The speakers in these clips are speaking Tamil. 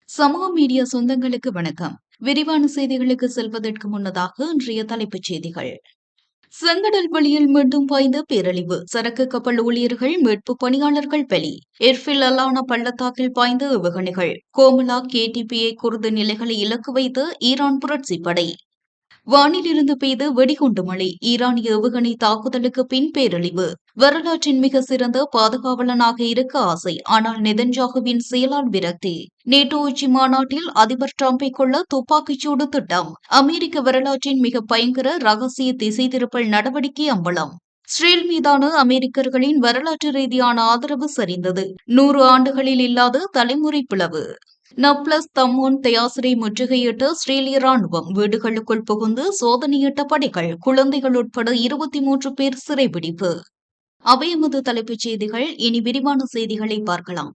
சமூக மீடியா சொந்தங்களுக்கு வணக்கம். விரிவான செய்திகளுக்கு செல்வதற்கு முன்னதாக இன்றைய தலைப்புச் செய்திகள். செங்கடல் வழியில் மீண்டும் பாய்ந்த பேரழிவு. சரக்கு கப்பல் ஊழியர்கள் மீட்பு பணியாளர்கள் பலி. எர்பில் அலானா பள்ளத்தாக்கில் பாய்ந்த ஏவுகணைகள். கோமலா கேடிபிஏ குர்து நிலைகளை இலக்கு வைத்த ஈரான் புரட்சிப்படை. வானிலிருந்து பெய்த வெடிகுண்டு மழை. ஈரானிய ஏவுகணை தாக்குதலுக்கு பின் பேரழிவு. வரலாற்றின் மிக சிறந்த பாதுகாவலனாக இருக்க ஆசை, ஆனால் நெதன்யாகுவின் செயலால் விரக்தி. நேட்டோ உச்சி மாநாட்டில் அதிபர் டிரம்பை கொல்ல துப்பாக்கிச்சூடு திட்டம். அமெரிக்க வரலாற்றின் மிக பயங்கர ரகசிய திசை திருப்பல் நடவடிக்கை அம்பலம். இஸ்ரேல் மீதான அமெரிக்கர்களின் வரலாற்று ரீதியான ஆதரவு சரிந்தது. 100 ஆண்டுகளில் இல்லாத தலைமுறை பிளவு. நப்ளஸ் தம்மோன் தயாசிரை முற்றுகையிட்ட இஸ்ரேலிய ராணுவம். வீடுகளுக்குள் புகுந்து சோதனையிட்ட படைகள். குழந்தைகள் உட்பட 23 பேர் சிறைபிடிப்பு. அவை எமது தலைப்புச் செய்திகள். இனி விரிவான செய்திகளை பார்க்கலாம்.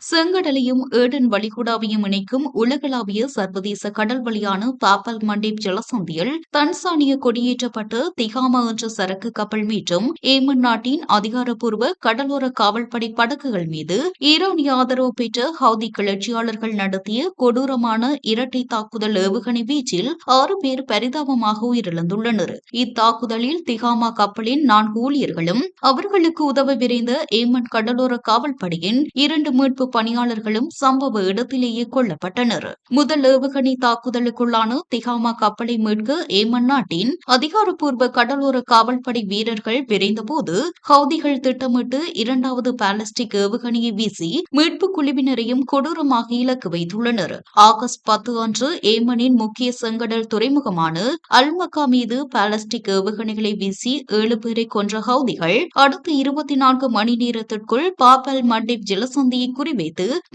செங்கடலையும் ஏடன் வளைகுடாவையும் இணைக்கும் உலகளாவிய சர்வதேச கடல் வழியான பாப்பல் மண்டேப் ஜலசந்தியில் தன்சானிய கொடியேற்றப்பட்ட திகாமா என்ற சரக்கு கப்பல் மீண்டும் ஏமன் நாட்டின் அதிகாரப்பூர்வ கடலோர காவல்படை படகுகள் மீது ஈரானிய ஆதரவு பெற்ற ஹவுதி கிளர்ச்சியாளர்கள் நடத்திய கொடூரமான இரட்டை தாக்குதல் ஏவுகணை வீச்சில் 6 பேர் பரிதாபமாக உயிரிழந்துள்ளனர். இத்தாக்குதலில் திகாமா கப்பலின் 4 ஊழியர்களும் அவர்களுக்கு உதவ விரைந்த ஏமன் கடலோர காவல்படையின் 2 மீட்பு பணியாளர்களும் சம்பவ இடத்திலேயே கொல்லப்பட்டனர். முதல் ஏவுகணை தாக்குதலுக்குள்ளான திகாமா கப்பலை மீட்க ஏமன் நாட்டின் அதிகாரப்பூர்வ கடலோர காவல்படை வீரர்கள் விரைந்தபோது ஹவுதிகள் திட்டமிட்டு 2வது பாலிஸ்டிக் ஏவுகணையை வீசி மீட்பு குழுவினரையும் கொடூரமாக இலக்கு வைத்துள்ளனர். ஆகஸ்ட் 10 அன்று ஏமனின் முக்கிய செங்கடல் துறைமுகமான அல்மக்கா மீது பாலிஸ்டிக் ஏவுகணைகளை வீசி 7 பேரை கொன்ற ஹவுதிகள் அடுத்த 24 மணி நேரத்திற்குள் பாப்பல் மண்டேப் ஜலசந்தியை குறிவைத்து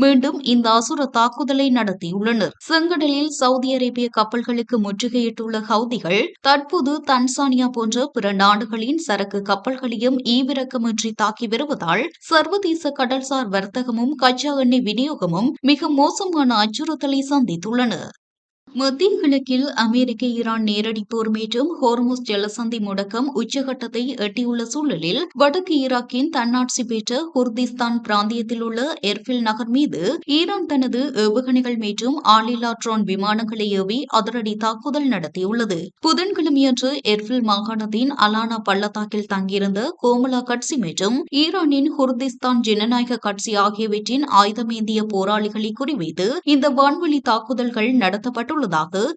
மீண்டும் இந்த அசுர தாக்குதலை நடத்தியுள்ளனர். செங்கடலில் சவுதி அரேபிய கப்பல்களுக்கு முற்றுகையிட்டுள்ள ஹவுதிகள் தற்போது தன்சானியா போன்ற பிற நாடுகளின் சரக்கு கப்பல்களையும் ஈவிரக்கமின்றி தாக்கி வருவதால் சர்வதேச கடல்சார் வர்த்தகமும் கச்சா எண்ணெய் விநியோகமும் மிக மோசமான அச்சுறுத்தலை சந்தித்துள்ளன. மத்திய கிழக்கில் அமெரிக்க ஈரான் நேரடி போர் மற்றும் ஹோர்முஸ் ஜலசந்தி முடக்கம் உச்சகட்டத்தை எட்டியுள்ள சூழலில் வடக்கு ஈராக்கின் தன்னாட்சி பெற்ற குர்திஸ்தான் பிராந்தியத்தில் உள்ள எர்பில் நகர் மீது ஈரான் தனது ஏவுகணைகள் மற்றும் ஆளில்லா ட்ரோன் விமானங்களை ஏவி அதிரடி தாக்குதல் நடத்தியுள்ளது. புதன்கிழமையன்று எர்பில் மாகாணத்தின் அலானா பள்ளத்தாக்கில் தங்கியிருந்த கோமலா கட்சி மற்றும் ஈரானின் குர்திஸ்தான் ஜனநாயக கட்சி ஆகியவற்றின் ஆயுதமேந்திய போராளிகளை குறிவைத்து இந்த வான்வழி தாக்குதல்கள் நடத்தப்பட்டுள்ளது.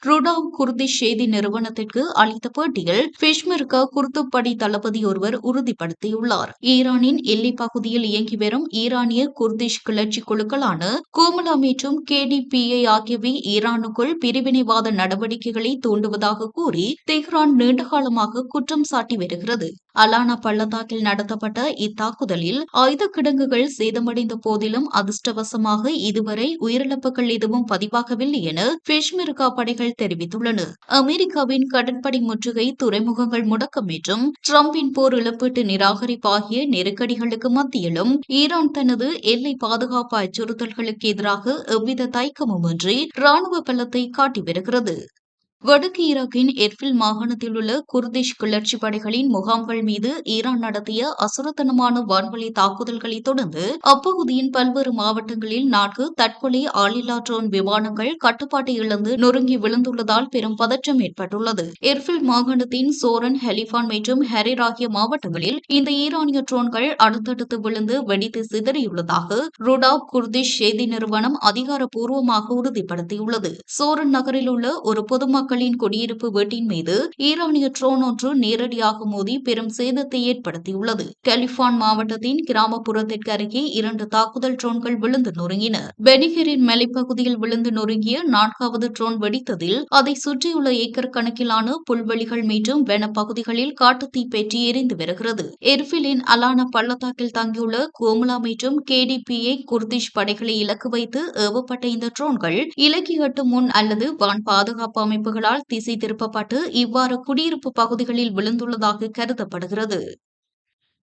ருடாவ் குர்திஷ் செய்தி நிறுவனத்திற்கு அளித்த பேட்டியில் பெஷ்மெர்கா குர்துப்படை தளபதி ஒருவர் உறுதிப்படுத்தியுள்ளார். ஈரானின் எல்லைப் பகுதியில் இயங்கி வரும் ஈரானிய குர்திஷ் கிளர்ச்சி குழுக்களான கோமலா மற்றும் கேடிபிஐ ஆகியவை ஈரானுக்குள் பிரிவினைவாத நடவடிக்கைகளை தூண்டுவதாக கூறி தெஹ்ரான் நீண்டகாலமாக குற்றம் சாட்டி வருகிறது. அலானா பள்ளத்தாக்கில் நடத்தப்பட்ட இத்தாக்குதலில் ஆயுத கிடங்குகள் சேதமடைந்த போதிலும் அதிர்ஷ்டவசமாக இதுவரை உயிரிழப்புகள் எதுவும் பதிவாகவில்லை என பெஷ்மெர்கா படைகள் தெரிவித்துள்ளன. அமெரிக்காவின் கடற்படை முற்றுகை, துறைமுகங்கள் முடக்கம் மற்றும் டிரம்பின் போர் இழப்பீட்டு நிராகரிப்பு ஆகிய நெருக்கடிகளுக்கு மத்தியிலும் ஈரான் தனது எல்லை பாதுகாப்பு அச்சுறுத்தல்களுக்கு எதிராக எவ்வித தயக்கமுமின்றி ராணுவ பலத்தை காட்டி வருகிறது. வடக்கு ஈராக்கின் எர்பில் மாகாணத்தில் உள்ள குர்திஷ் கிளர்ச்சி படைகளின் முகாம்கள் மீது ஈரான் நடத்திய அசுரத்தனமான வான்வழி தாக்குதல்களை தொடர்ந்து அப்பகுதியின் பல்வேறு மாவட்டங்களில் 4 தற்கொலை ஆளில்லா ட்ரோன் விமானங்கள் கட்டுப்பாட்டை இழந்து நொறுங்கி விழுந்துள்ளதால் பெரும் பதற்றம் ஏற்பட்டுள்ளது. எர்பில் மாகாணத்தின் சோரன், ஹெலிஃபான் மற்றும் ஹெரேர் ஆகிய மாவட்டங்களில் இந்த ஈரானிய ட்ரோன்கள் அடுத்தடுத்து விழுந்து வெடித்து சிதறியுள்ளதாக ருடாவ் குர்திஷ் செய்தி நிறுவனம் அதிகாரப்பூர்வமாக உறுதிப்படுத்தியுள்ளது. சோரன் நகரில் உள்ள ஒரு பொதுமக்களின் குடியிருப்பு வீட்டின் மீது ஈரானிய ட்ரோன் ஒன்று நேரடியாக மோதி பெரும் சேதத்தை ஏற்படுத்தியுள்ளது. கலிஃபான் மாவட்டத்தின் கிராமப்புறத்திற்கு அருகே 2 தாக்குதல் ட்ரோன்கள் விழுந்து நொறுங்கின. பெனிகரின் மலைப்பகுதியில் விழுந்து நொறுங்கிய 4வது ட்ரோன் வெடித்ததில் அதை சுற்றியுள்ள ஏக்கர் கணக்கிலான புல்வெளிகள் மற்றும் வனப்பகுதிகளில் காட்டுத்தீ பெற்றி எரிந்து வருகிறது. எர்பிலின் அலானா பள்ளத்தாக்கில் தங்கியுள்ள கோமலா மற்றும் கேடிபிஐ குர்திஷ் படைகளை இலக்கு வைத்து ஏவப்பட்ட இந்த ட்ரோன்கள் இலக்கை எட்டும் முன் அல்லது வான் பாதுகாப்பு அமைப்புகளால் திசை திருப்பப்பட்டு இவ்வாறு குடியிருப்பு பகுதிகளில் விழுந்துள்ளதாக கருதப்படுகிறது.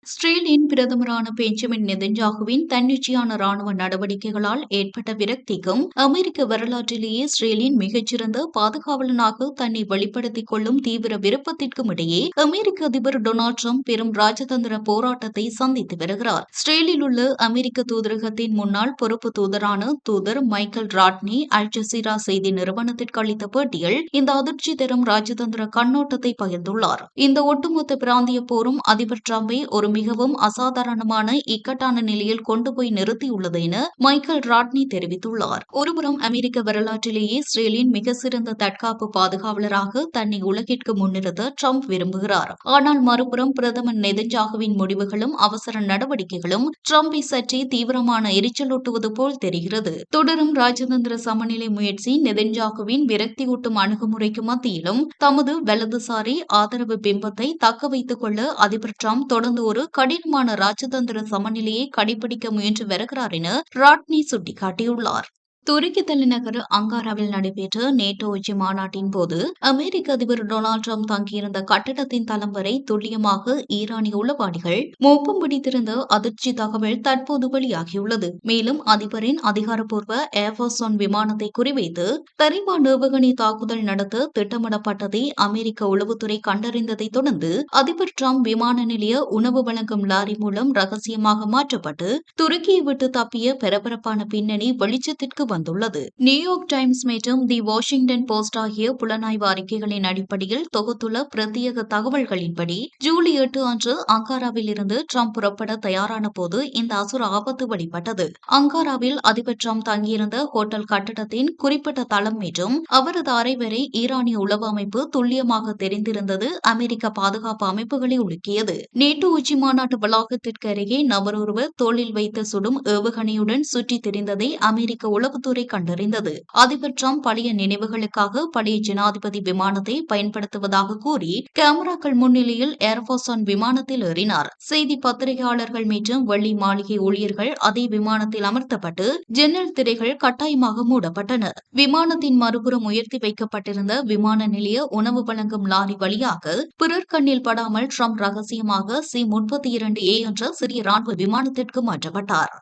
இஸ்ரேலின் பிரதமரான பெஞ்சமின் நெதன்யாகுவின் தன்னிச்சையான ராணுவ நடவடிக்கைகளால் ஏற்பட்ட விரக்திக்கும் அமெரிக்க வரலாற்றிலேயே இஸ்ரேலின் மிகச்சிறந்த பாதுகாவலனாக தன்னை வெளிப்படுத்திக் கொள்ளும் தீவிர விருப்பத்திற்கும் இடையே அமெரிக்க அதிபர் டொனால்டு டிரம்ப் பெரும் ராஜதந்திர போராட்டத்தை சந்தித்து வருகிறார். இஸ்ரேலில் உள்ள அமெரிக்க தூதரகத்தின் முன்னாள் பொறுப்பு தூதரான தூதர் மைக்கேல் ராட்னி அல் ஜசீரா செய்தி நிறுவனத்திற்கு அளித்த பேட்டியில் இந்த அதிர்ச்சி தரும் ராஜதந்திர கண்ணோட்டத்தை பகிர்ந்துள்ளார். இந்த ஒட்டுமொத்த பிராந்திய போரும் அதிபர் டிரம்பை ஒரு மிகவும் அசாதாரணமான இக்கட்டான நிலையில் கொண்டு போய் நிறுத்தியுள்ளது என மைக்கேல் ராட்னி தெரிவித்துள்ளார். ஒருபுறம் அமெரிக்க வரலாற்றிலேயே இஸ்ரேலின் மிக சிறந்த தற்காப்பு பாதுகாவலராக தன்னை உலகிற்கு முன்னிறுத்த டிரம்ப் விரும்புகிறார். ஆனால் மறுபுறம் பிரதமர் நெதன்யாகுவின் முடிவுகளும் அவசர நடவடிக்கைகளும் டிரம்பை சற்றே தீவிரமான எரிச்சலூட்டுவது போல் தெரிகிறது. தொடரும் ராஜதந்திர சமநிலை முயற்சி நெதன்யாகுவின் விரக்தியூட்டும் அணுகுமுறைக்கு மத்தியிலும் தமது வலதுசாரி ஆதரவு பிம்பத்தை தக்க வைத்துக் கொள்ள அதிபர் டிரம்ப் தொடர்ந்து ஒரு கடினமான ராஜதந்திர சமநிலையை கடைபிடிக்க முயன்று வருகிறார் என ராட்னி சுட்டிக்காட்டியுள்ளார். துருக்கி தலைநகர் அங்காராவில் நடைபெற்ற நேட்டோ உச்சி மாநாட்டின் போது அமெரிக்க அதிபர் டொனால்டு டிரம்ப் தங்கியிருந்த கட்டடத்தின் தளம் வரை துல்லியமாக ஈரானிய உளவாளிகள் மோப்பம் பிடித்திருந்த அதிர்ச்சி தகவல் தற்போது வெளியாகியுள்ளது. மேலும் அதிபரின் அதிகாரப்பூர்வ ஏர்ஃபோர்ஸ் ஒன் விமானத்தை குறிவைத்து தரைவான் ஏவுகணை தாக்குதல் நடத்த திட்டமிடப்பட்டதை அமெரிக்க உளவுத்துறை கண்டறிந்ததை தொடர்ந்து அதிபர் டிரம்ப் விமான நிலைய உணவு வழங்கும் லாரி மூலம் ரகசியமாக மாற்றப்பட்டு துருக்கியை விட்டு தப்பிய பரபரப்பான பின்னணி வெளிச்சத்திற்கு வந்துள்ளது. நியூயார்க் டைம்ஸ் மற்றும் தி வாஷிங்டன் போஸ்ட் ஆகிய புலனாய்வு அறிக்கைகளின் அடிப்படையில் தொகுத்துள்ள பிரத்யேக தகவல்களின்படி ஜூலை 8 அன்று அங்காராவில் இருந்து டிரம்ப் புறப்பட தயாரான போது இந்த அசுர ஆபத்து வெளிப்பட்டது. அங்காராவில் அதிபர் டிரம்ப் தங்கியிருந்த ஹோட்டல் கட்டடத்தின் குறிப்பிட்ட தளம் மற்றும் அவரது அறை வரை ஈரானிய உளவு அமைப்பு துல்லியமாக தெரிந்திருந்தது அமெரிக்க பாதுகாப்பு அமைப்புகளை உலுக்கியது. நேட்டோ உச்சி மாநாட்டு வளாகத்திற்கு அருகே நபர் ஒருவர் தோளில் வைத்து சுடும் ஏவுகணையுடன் சுற்றித் திரிந்ததை அமெரிக்க உளவு துறை கண்டறிந்தது. அதிபர் டிரம்ப் பழைய நினைவுகளுக்காக பழைய ஜனாதிபதி விமானத்தை பயன்படுத்துவதாக கூறி கேமராக்கள் முன்னிலையில் ஏர்ஃபோர்ஸ் ஒன் விமானத்தில் ஏறினார். செய்தி பத்திரிகையாளர்கள் மற்றும் வெள்ளி மாளிகை ஊழியர்கள் அதே விமானத்தில் அமர்த்தப்பட்டு ஜன்னல் திரைகள் கட்டாயமாக மூடப்பட்டன. விமானத்தின் மறுபுறம் உயர்த்தி வைக்கப்பட்டிருந்த விமான நிலைய உணவு வழங்கும் லாரி வழியாக பிறர் கண்ணில் படாமல் டிரம்ப் ரகசியமாக C-32A என்ற சிறிய ராணுவ விமானத்திற்கு மாற்றப்பட்டார்.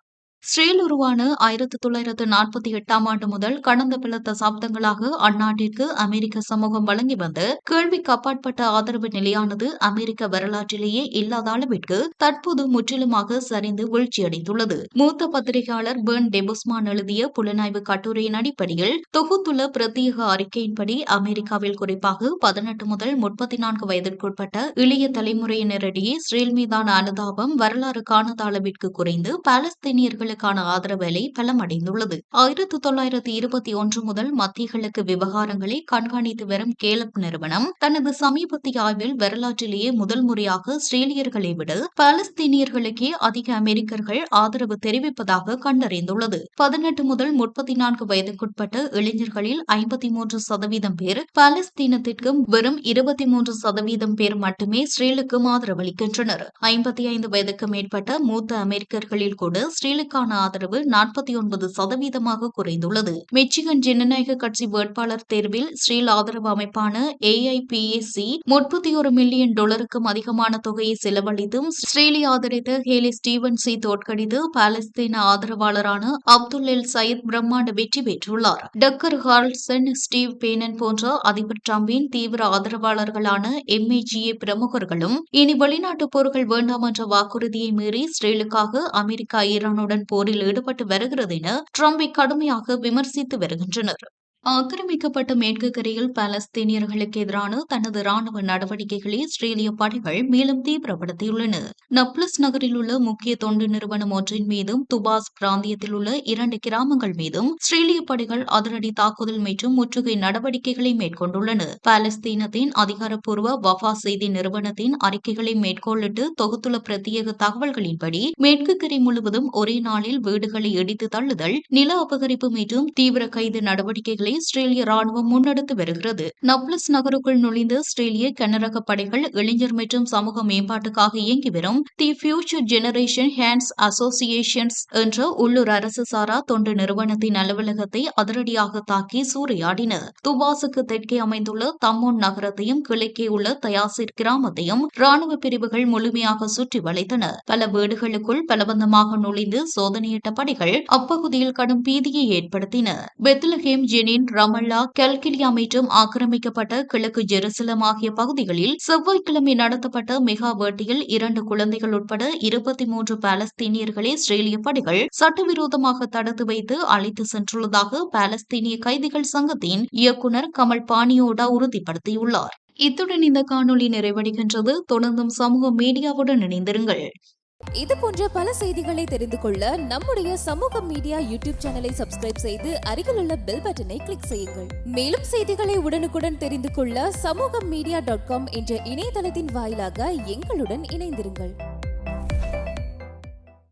இஸ்ரேல் உருவான 1948 ஆண்டு முதல் கடந்த பல தசாப்தங்களாக அந்நாட்டிற்கு அமெரிக்க சமூகம் வழங்கி வந்த கேள்விக்கு அப்பாற்பட்ட ஆதரவு நிலையானது அமெரிக்க வரலாற்றிலேயே இல்லாத அளவிற்கு தற்போது முற்றிலுமாக சரிந்து வீழ்ச்சியடைந்துள்ளது. மூத்த பத்திரிகையாளர் பெர்ன் டெபுஸ்மான் எழுதிய புலனாய்வு கட்டுரையின் அடிப்படையில் தொகுத்துள்ள பிரத்யேக அறிக்கையின்படி அமெரிக்காவில் குறிப்பாக 18 முதல் 34 வயதிற்குட்பட்ட இளைய தலைமுறையினரிடையே இஸ்ரேல் மீதான அனுதாபம் வரலாறு காணாத அளவிற்கு குறைந்து பாலஸ்தீனியர்கள் ஆதரவு அலை பலமடைந்துள்ளது. 1921 முதல் மத்திய கிழக்கு விவகாரங்களை கண்காணித்து வரும் கேலப் நிறுவனம் தனது சமீபத்திய ஆய்வில் வரலாற்றிலேயே முதல் முறையாக இஸ்ரேலியர்களை விட பாலஸ்தீனியர்களுக்கே அதிக அமெரிக்கர்கள் ஆதரவு தெரிவிப்பதாக கண்டறிந்துள்ளது. 18 முதல் 34 வயதுக்குட்பட்ட இளைஞர்களில் 53% பேர் பாலஸ்தீனத்திற்கும் வெறும் 23% பேர் மட்டுமே இஸ்ரேலுக்கும் ஆதரவளிக்கின்றனர். 55 வயதுக்கு மேற்பட்ட மூத்த அமெரிக்கர்களில் கூட இஸ்ரேலுக்கான ஆதரவு 49% குறைந்துள்ளது. மிச்சிகன் ஜனநாயக கட்சி வேட்பாளர் தேர்வில் இஸ்ரேல் ஆதரவு அமைப்பான AIPAC $31 மில்லியன் அதிகமான தொகையை செலவழித்தும் இஸ்ரேலை ஆதரித்த ஹேலி ஸ்டீவன்ஸை தோற்கடித்து பாலஸ்தீன ஆதரவாளரான அப்துல் எல் சயீத் பிரம்மாண்ட வெற்றி பெற்றுள்ளார். டக்கர் கார்ல்சன், ஸ்டீவ் பேனன் போன்ற அதிபர் டிரம்பின் தீவிர ஆதரவாளர்களான MAGA பிரமுகர்களும் இனி வெளிநாட்டு போர்கள் வேண்டாம் என்ற வாக்குறுதியை மீறி இஸ்ரேலுக்காக அமெரிக்கா ஈரானுடன் போரில் ஈடுபட்டு வருகிறது என டிரம்பை கடுமையாக விமர்சித்து வருகின்றனர். ஆக்கிரமிக்கப்பட்ட மேற்கு கரையில் பாலஸ்தீனியர்களுக்கு எதிரான தனது ராணுவ நடவடிக்கைகளை இஸ்ரேலிய படைகள் மேலும் தீவிரப்படுத்தியுள்ளன. நப்லஸ் நகரில் உள்ள முக்கிய தொண்டு நிறுவனம் ஒன்றின் மீதும் துபாஸ் பிராந்தியத்தில் உள்ள 2 கிராமங்கள் மீதும் இஸ்ரேலிய படைகள் அதிரடி தாக்குதல் மற்றும் முற்றுகை நடவடிக்கைகளை மேற்கொண்டுள்ளன. பாலஸ்தீனத்தின் அதிகாரப்பூர்வ வஃபா செய்தி நிறுவனத்தின் அறிக்கைகளை மேற்கோளிட்டு தொகுத்துள்ள பிரத்யேக தகவல்களின்படி மேற்கு கரை முழுவதும் ஒரே நாளில் வீடுகளை இடித்து தள்ளுதல், நில அபகரிப்பு மற்றும் தீவிர கைது நடவடிக்கைகளை இஸ்ரேலிய ராணுவம் முன்னெடுத்து வருகிறது. நப்லஸ் நகருக்குள் நுழைந்த இஸ்ரேலிய கனரக படைகள் இளைஞர் மற்றும் சமூக மேம்பாட்டுக்காக இயங்கி வரும் the future generation hands associations என்ற உள்ளூர் அரசு சாரா தொண்டு நிறுவனத்தின் அலுவலகத்தை அதிரடியாக தாக்கி சூறையாடின. துபாசுக்கு தெற்கே அமைந்துள்ள தம்மோன் நகரத்தையும் கிழக்கே உள்ள தயாசிர் கிராமத்தையும் ராணுவ பிரிவுகள் முழுமையாக சுற்றி வளைத்தன. பல வீடுகளுக்குள் பலவந்தமாக நுழைந்து சோதனையிட்ட படைகள் அப்பகுதியில் கடும் பீதியை ஏற்படுத்தின. பெத்லஹேம், ஜெனின், ரமல்லா, கல்கிலியா மற்றும் ஆக்கிரமிக்கப்பட்ட கிழக்கு ஜெருசலம் ஆகிய பகுதிகளில் செவ்வாய்க்கிழமை நடத்தப்பட்ட மெகா வேட்டையில் 2 குழந்தைகள் உட்பட 23 பாலஸ்தீனியர்களை இஸ்ரேலிய படைகள் சட்டவிரோதமாக தடுத்து வைத்து அழைத்து சென்றுள்ளதாக பாலஸ்தீனிய கைதிகள் சங்கத்தின் இயக்குநர் கமல் பானியோடா உறுதிப்படுத்தியுள்ளார். இத்துடன் இந்த காணொளி நிறைவடைகின்றது. தொடர்ந்தும் சமூக மீடியாவுடன் இணைந்திருங்கள். இது போன்ற பல செய்திகளை தெரிந்து கொள்ள நம்முடைய சமூக மீடியா யூடியூப் சேனலை சப்ஸ்கிரைப் செய்து அருகிலுள்ள பெல் பட்டனை கிளிக் செய்யுங்கள். மேலும் செய்திகளை உடனுக்குடன் தெரிந்து கொள்ள சமூகமீடியா.com என்ற இணையதளத்தின் வாயிலாக எங்களுடன் இணைந்திருங்கள்.